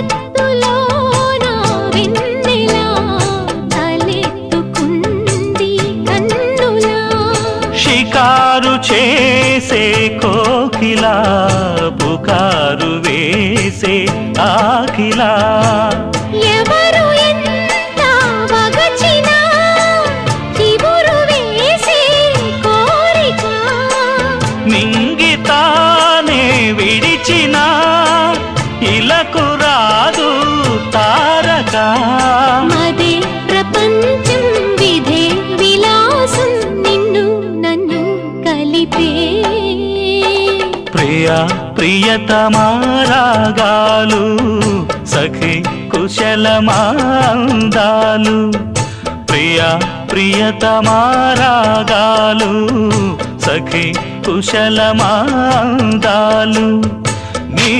కలకత్తులోన వెన్నెలా తలెత్తుకుంది కన్నులా షికారు చేసే కోకిలా పుకారు వేసే ఆకిలా ఎవరు ఎంత వగచినా చిగురు వేసే కోరిక నింగితానే విడిచినా ఇలకు రాదు తారక మదే ప్రపంచం విధే విలాసం నిన్ను నన్ను కలిపే ప్రియా ప్రియతమారాగాలు సఖి కుశలమాందాలు ప్రియా ప్రియతమారాగాలు సఖి కుశలమాందాలు నీ